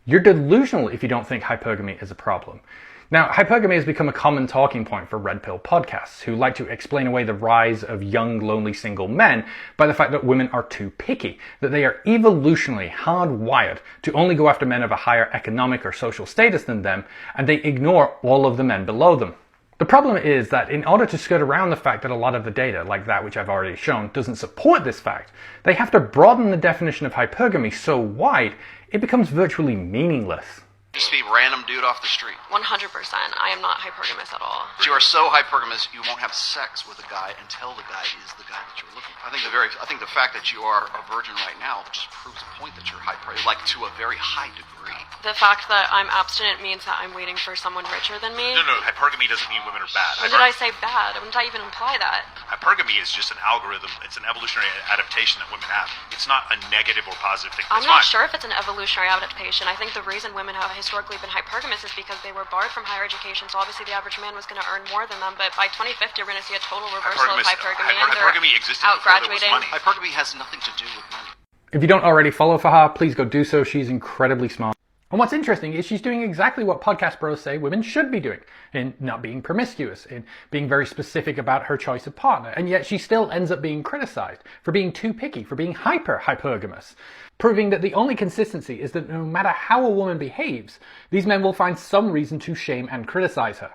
You're delusional if you don't think hypergamy is a problem. Now, hypergamy has become a common talking point for red pill podcasts who like to explain away the rise of young, lonely single men by the fact that women are too picky, that they are evolutionarily hardwired to only go after men of a higher economic or social status than them, and they ignore all of the men below them. The problem is that in order to skirt around the fact that a lot of the data, like that which I've already shown, doesn't support this fact, they have to broaden the definition of hypergamy so wide, it becomes virtually meaningless. Just be a random dude off the street. 100%. I am not hypergamous at all. You are so hypergamous, you won't have sex with a guy until the guy is the guy that you're looking for. I think the fact that you are a virgin right now just proves a point that you're like to a very high degree. The fact that I'm abstinent means that I'm waiting for someone richer than me. No, hypergamy doesn't mean women are bad. When did I say bad? When did I even imply that? Hypergamy is just an algorithm. It's an evolutionary adaptation that women have. It's not a negative or positive thing. I'm not sure if it's an evolutionary adaptation. I think the reason women have historically been hypergamous is because they were barred from higher education, so obviously the average man was going to earn more than them, but by 2050 we're going to see a total reversal of hypergamy. Hypergamy existed before there was money. Hypergamy has nothing to do with money. If you don't already follow Fahar, please go do so. She's incredibly smart. And what's interesting is she's doing exactly what podcast bros say women should be doing, in not being promiscuous, in being very specific about her choice of partner, and yet she still ends up being criticized for being too picky, for being hypergamous, proving that the only consistency is that no matter how a woman behaves, these men will find some reason to shame and criticize her.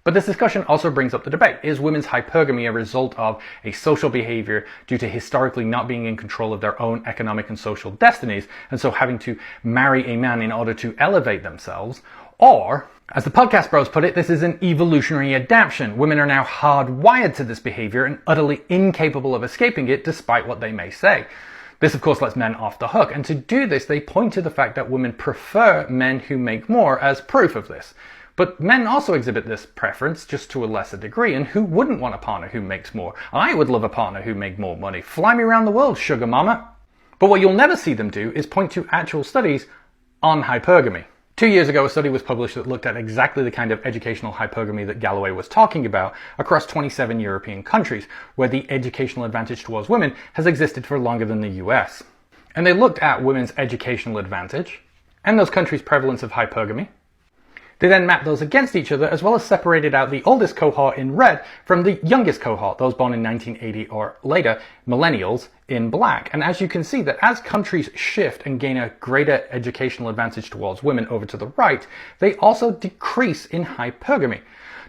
But this discussion also brings up the debate. Is women's hypergamy a result of a social behavior due to historically not being in control of their own economic and social destinies, and so having to marry a man in order to elevate themselves? Or, as the podcast bros put it, this is an evolutionary adaptation. Women are now hardwired to this behavior and utterly incapable of escaping it, despite what they may say. This, of course, lets men off the hook, and to do this, they point to the fact that women prefer men who make more as proof of this. But men also exhibit this preference, just to a lesser degree, and who wouldn't want a partner who makes more? I would love a partner who made more money. Fly me around the world, sugar mama. But what you'll never see them do is point to actual studies on hypergamy. 2 years ago, a study was published that looked at exactly the kind of educational hypergamy that Galloway was talking about across 27 European countries, where the educational advantage towards women has existed for longer than the US. And they looked at women's educational advantage and those countries' prevalence of hypergamy. They then mapped those against each other, as well as separated out the oldest cohort in red from the youngest cohort, those born in 1980 or later, millennials, in black. And as you can see, that as countries shift and gain a greater educational advantage towards women over to the right, they also decrease in hypergamy.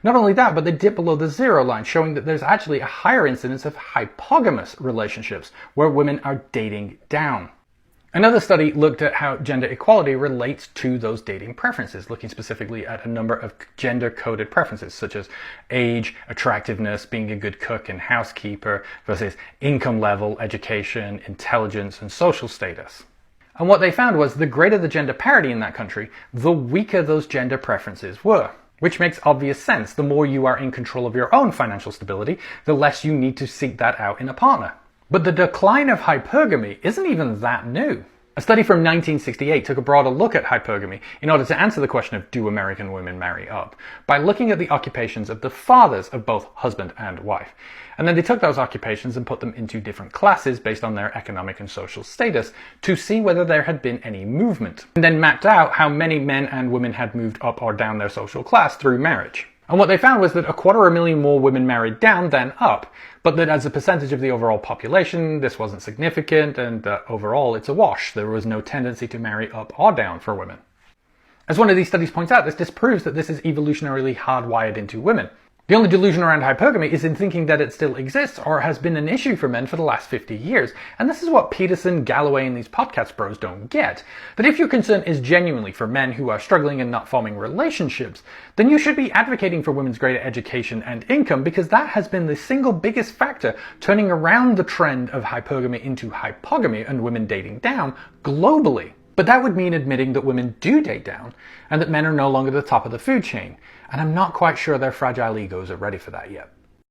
Not only that, but they dip below the zero line, showing that there's actually a higher incidence of hypogamous relationships, where women are dating down. Another study looked at how gender equality relates to those dating preferences, looking specifically at a number of gender-coded preferences, such as age, attractiveness, being a good cook and housekeeper, versus income level, education, intelligence, and social status. And what they found was the greater the gender parity in that country, the weaker those gender preferences were. Which makes obvious sense. The more you are in control of your own financial stability, the less you need to seek that out in a partner. But the decline of hypergamy isn't even that new. A study from 1968 took a broader look at hypergamy in order to answer the question of do American women marry up, by looking at the occupations of the fathers of both husband and wife. And then they took those occupations and put them into different classes based on their economic and social status to see whether there had been any movement. And then mapped out how many men and women had moved up or down their social class through marriage. And what they found was that 250,000 more women married down than up, but that as a percentage of the overall population, this wasn't significant, and overall it's a wash. There was no tendency to marry up or down for women. As one of these studies points out, this disproves that this is evolutionarily hardwired into women. The only delusion around hypergamy is in thinking that it still exists or has been an issue for men for the last 50 years. And this is what Peterson, Galloway, and these podcast bros don't get. That if your concern is genuinely for men who are struggling and not forming relationships, then you should be advocating for women's greater education and income, because that has been the single biggest factor turning around the trend of hypergamy into hypogamy and women dating down globally. But that would mean admitting that women do date down and that men are no longer the top of the food chain. And I'm not quite sure their fragile egos are ready for that yet.